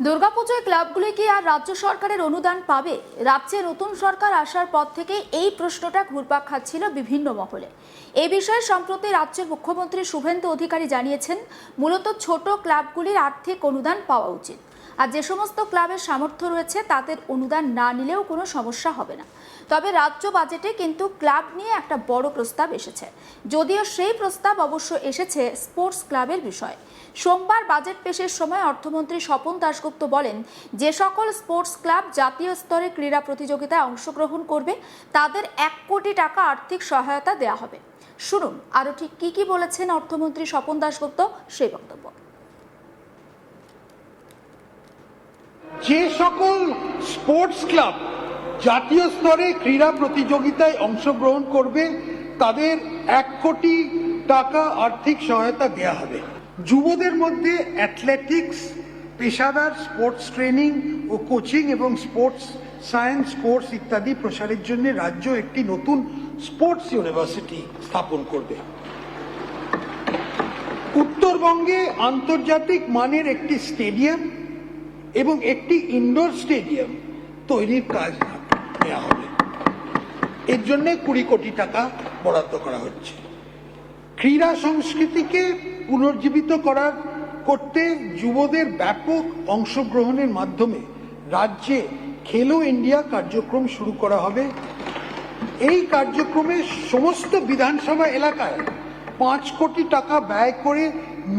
দুর্গাপুজোয় ক্লাবগুলি কি আর রাজ্য সরকারের অনুদান পাবে? রাজ্যে নতুন সরকার আসার পর থেকে এই প্রশ্নটা ঘুরপাক খাচ্ছিল বিভিন্ন মহলে। এই বিষয়ে সম্প্রতি রাজ্যের মুখ্যমন্ত্রী শুভেন্দু অধিকারী জানিয়েছেন, মূলত ছোট ক্লাবগুলির আর্থিক অনুদান পাওয়া উচিত। আর যে সমস্ত ক্লাবের সামর্থ্য রয়েছে তাদের অনুদান না নিলেও কোনো সমস্যা হবে না। তবে রাজ্য বাজেটে কিন্তু ক্লাব নিয়ে একটা বড় প্রস্তাব এসেছে, যদিও সেই প্রস্তাব অবশ্য এসেছে স্পোর্টস ক্লাবের বিষয়ে। সোমবার বাজেট পেশের সময় অর্থমন্ত্রী স্বপন দাশগুপ্ত বলেন, যে সকল স্পোর্টস ক্লাব জাতীয় স্তরে ক্রীড়া প্রতিযোগিতায় অংশগ্রহণ করবে তাদের 1 কোটি টাকা আর্থিক সহায়তা দেওয়া হবে। শুনুন আরও ঠিক কি বলেছেন অর্থমন্ত্রী স্বপন দাশগুপ্ত সেই বক্তব্য। যে সকল স্পোর্টস ক্লাব জাতীয় স্তরে ক্রীড়া প্রতিযোগিতায় অংশগ্রহণ করবে তাদের 1 কোটি টাকা আর্থিক সহায়তা দেওয়া হবে। যুবদের মধ্যে অ্যাথলেটিক্স, পেশাদার স্পোর্টস ট্রেনিং ও কোচিং এবং স্পোর্টস সায়েন্স কোর্স ইত্যাদি প্রসারের জন্য রাজ্য একটি নতুন স্পোর্টস ইউনিভার্সিটি স্থাপন করবে। উত্তরবঙ্গে আন্তর্জাতিক মানের একটি স্টেডিয়াম এবং একটি ইনডোর স্টেডিয়াম তৈরির কাজ নেওয়া হবে। এর জন্য 20 কোটি টাকা বরাদ্দ করা হচ্ছে। ক্রীড়া সংস্কৃতিকে পুনর্জীবিত করতে যুবদের ব্যাপক অংশগ্রহণের মাধ্যমে রাজ্যে খেলো ইন্ডিয়া কার্যক্রম শুরু করা হবে। এই কার্যক্রমে সমস্ত বিধানসভা এলাকায় 5 কোটি টাকা ব্যয় করে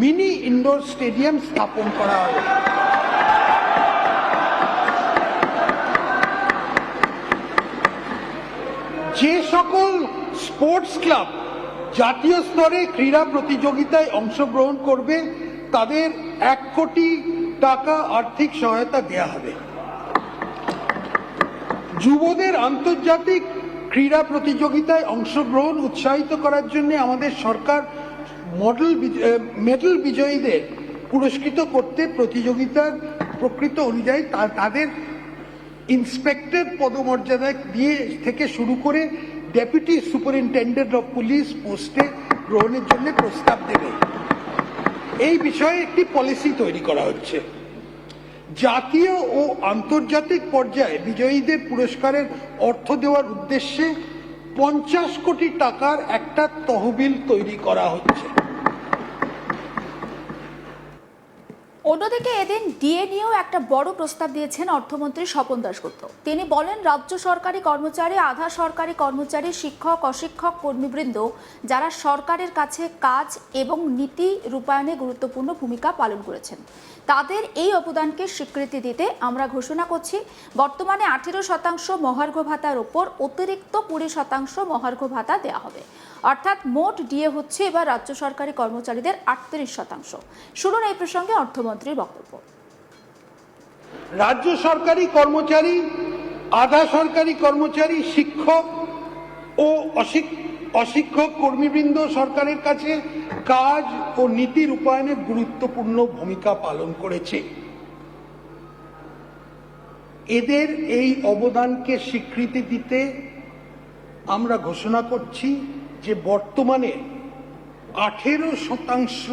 মিনি ইনডোর স্টেডিয়াম স্থাপন করা হবে। যে সকল স্পোর্টস ক্লাব জাতীয় স্তরে ক্রীড়া প্রতিযোগিতায় অংশগ্রহণ করবে তাদের 1 কোটি টাকা আর্থিক সহায়তা দেওয়া হবে। যুবদের আন্তর্জাতিক ক্রীড়া প্রতিযোগিতায় অংশগ্রহণ উৎসাহিত করার জন্য আমাদের সরকার মেডেল বিজয়ীদের পুরস্কৃত করতে প্রতিযোগিতার প্রকৃত অনুযায়ী তাদের ইন্সপেক্টর পদমর্যাদা দিয়ে থেকে শুরু করে ডেপুটি সুপারিনটেন্ডেন্ট অফ পুলিশ পোস্টে গ্রহণের জন্য প্রস্তাব দেবে। এই বিষয়ে একটি পলিসি তৈরি করা হচ্ছে। জাতীয় ও আন্তর্জাতিক পর্যায়ে বিজয়ীদের পুরস্কারের অর্থ দেওয়ার উদ্দেশ্যে 50 কোটি টাকার একটা তহবিল তৈরি করা হচ্ছে। অন্যদিকে এদিন ডিএ নিয়েও একটা বড় প্রস্তাব দিয়েছেন অর্থমন্ত্রী স্বপন দাশগুপ্ত। তিনি বলেন, রাজ্য সরকারি কর্মচারী, আধা সরকারি কর্মচারী, শিক্ষক, অশিক্ষক কর্মীবৃন্দ যারা সরকারের কাছে কাজ এবং নীতি রূপায়ণে গুরুত্বপূর্ণ ভূমিকা পালন করেছেন, তাদের এই অবদানকে স্বীকৃতি দিতে আমরা ঘোষণা করছি বর্তমানে 18% মহার্ঘ ভাতার ওপর অতিরিক্ত 20% মহার্ঘ ভাতা দেওয়া হবে। অর্থাৎ মোট ডিএ হচ্ছে এবার রাজ্য সরকারি কর্মচারীদের 38%। শুনুন এই প্রসঙ্গে অর্থমন্ত্রীর বক্তব্য। রাজ্য সরকারি কর্মচারী, আধা সরকারি কর্মচারী, শিক্ষক ও অশিক্ষক কর্মীবৃন্দ সরকারের কাছে কাজ ও নীতি রূপায়ণের গুরুত্বপূর্ণ ভূমিকা পালন করেছে। এদের এই অবদানকে স্বীকৃতি দিতে আমরা ঘোষণা করছি যে বর্তমানে 18%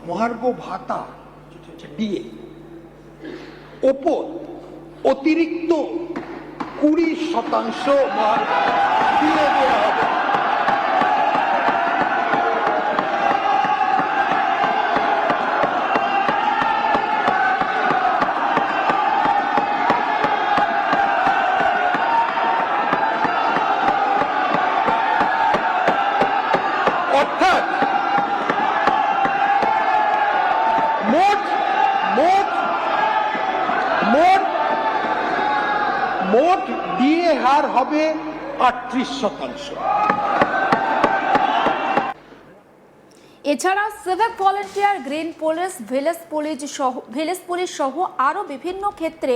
মহার্ঘ ভাতা দিয়ে ওপর অতিরিক্ত 20% মহার্ঘ দিয়ে দেওয়া হবে। অর্থাৎ মোট ডিএ হার হবে 38%। এছাড়া civic volunteer, green police, village police সহ আরও বিভিন্ন ক্ষেত্রে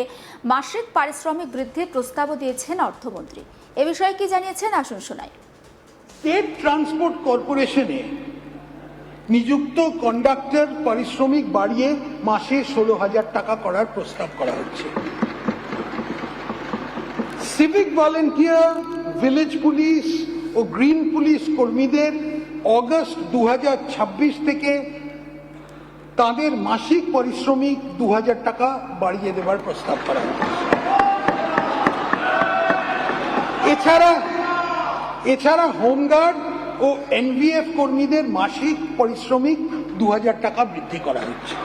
মাসিক পারিশ্রমিক বৃদ্ধির প্রস্তাবও দিয়েছেন অর্থমন্ত্রী। এ বিষয়ে কি জানিয়েছেন আসুন শোনাই। স্টেট ট্রান্সপোর্ট কর্পোরেশনে নিযুক্ত কন্ডাক্টর পারিশ্রমিক বাড়িয়ে মাসে 16,000 টাকা করার প্রস্তাব করা হচ্ছে। সিভিক ভলেন্টিয়ার, ভিলেজ পুলিশ ও গ্রিন পুলিশ কর্মীদের অগস্ট 2026 থেকে তাদের মাসিক পারিশ্রমিক 2000 টাকা বাড়িয়ে দেওয়ার প্রস্তাব করা হয়েছে। এছাড়া হোমগার্ড ও এনভিএফ কর্মীদের মাসিক পারিশ্রমিক 2000 টাকা বৃদ্ধি করা হচ্ছে।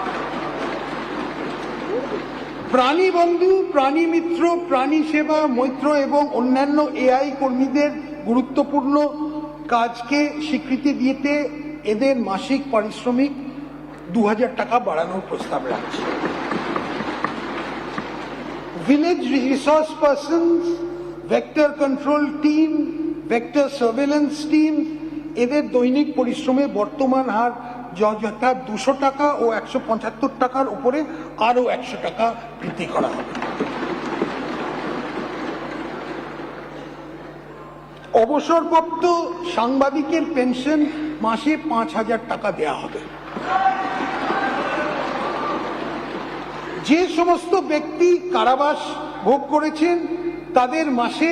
প্রাণী বন্ধু, প্রাণী মিত্র, প্রাণী সেবা, মৈত্র এবং অন্যান্য এআই কর্মীদের গুরুত্বপূর্ণ কাজকে স্বীকৃতি দিতে এদের মাসিক পারিশ্রমিক 2000 টাকা বাড়ানোর প্রস্তাব রাখছে। Village resource persons, vector control team, vector surveillance team, এদের দৈনিক পরিশ্রমে বর্তমান হার যথা 200 টাকা ও 175 টাকার উপরে আরো 100 টাকা বৃদ্ধি করা হবে। অবসরপ্রাপ্ত সাংবাদিকের পেনশন মাসে 5000 টাকা দেয়া হবে। যে সমস্ত ব্যক্তি কারাবাস ভোগ করেছেন তাদের মাসে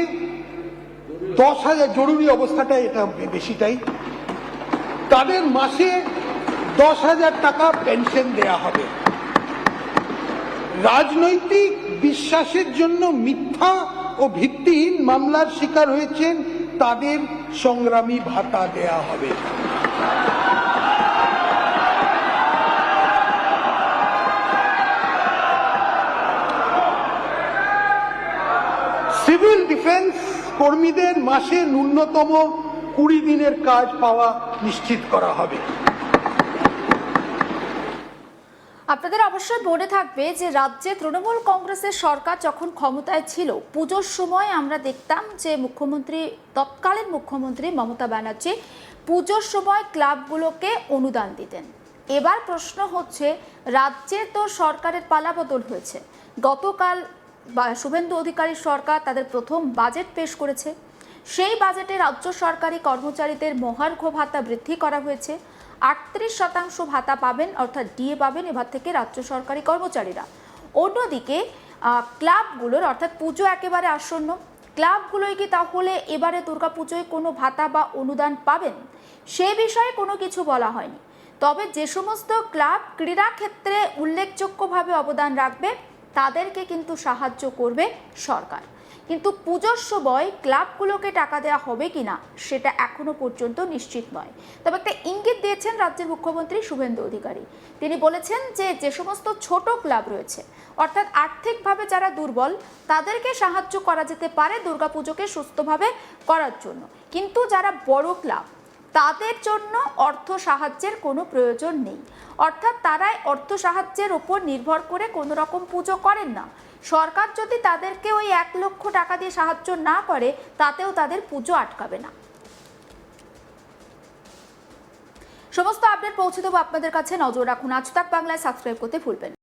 10,000, জরুরি অবস্থাটাই এটা বেশিটাই, তাদের মাসে 10,000 টাকা পেনশন দেয়া হবে। রাজনৈতিক বিশ্বাসের জন্য মিথ্যা ও ভিত্তিহীন মামলার শিকার হয়েছেন তাদের সংগ্রামী ভাতা দেয়া হবে। সিভিল ডিফেন্স কর্মীদের মাসে ন্যূনতম 20 দিনের কাজ পাওয়া নিশ্চিত করা হবে। আপনাদের অবশ্যই মনে থাকবে যে রাজ্যে তৃণমূল কংগ্রেসের সরকার যখন ক্ষমতায় ছিল, পুজোর সময় আমরা দেখতাম যে তৎকালীন মুখ্যমন্ত্রী মমতা ব্যানার্জি পুজোর সময় ক্লাবগুলোকে অনুদান দিতেন। এবার প্রশ্ন হচ্ছে, রাজ্যে তো সরকারের পালাবদল হয়েছে। গতকাল শুভেন্দু অধিকারীর সরকার তাদের প্রথম বাজেট পেশ করেছে। সেই বাজেটে রাজ্য সরকারি কর্মচারীদের মহার্ঘ ভাতা বৃদ্ধি করা হয়েছে। 38% ভাতা পাবেন, অর্থাৎ ডিএ পাবেন এবার থেকে রাজ্য সরকারি কর্মচারীরা। অন্যদিকে ক্লাবগুলোর, অর্থাৎ পুজো একেবারে আসন্ন, ক্লাবগুলোই কি তাহলে এবারে দুর্গাপুজোয় কোনো ভাতা বা অনুদান পাবেন? সে বিষয়ে কোনো কিছু বলা হয়নি। তবে যে সমস্ত ক্লাব ক্রীড়া ক্ষেত্রে উল্লেখযোগ্যভাবে অবদান রাখবে তাদেরকে কিন্তু সাহায্য করবে সরকার। কিন্তু পুজোর সময় ক্লাবগুলোকে টাকা দেওয়া হবে কিনা সেটা এখনো পর্যন্ত নিশ্চিত নয়। তবে একটা ইঙ্গিত দিয়েছেন রাজ্যের মুখ্যমন্ত্রী শুভেন্দু অধিকারী। তিনি বলেছেন যে সমস্ত ছোট ক্লাব রয়েছে, অর্থাৎ আর্থিকভাবে যারা দুর্বল, তাদেরকে সাহায্য করা যেতে পারে দুর্গাপুজোকে সুস্থভাবে করার জন্য। কিন্তু যারা বড় ক্লাব, তাদের জন্য অর্থ সাহায্যের কোনো প্রয়োজন নেই। অর্থাৎ তারাই অর্থ সাহায্যের ওপর নির্ভর করে কোনো রকম পুজো করেন না। সরকার যদি তাদেরকে ওই 1 লক্ষ টাকা দিয়ে সাহায্য না করে, তাতেও তাদের পুজো আটকাবে না। সমস্ত আপডেট পৌঁছে দেবো আপনাদের কাছে। নজর রাখুন আজ তাক বাংলায়, সাবস্ক্রাইব করতে ভুলবেন না।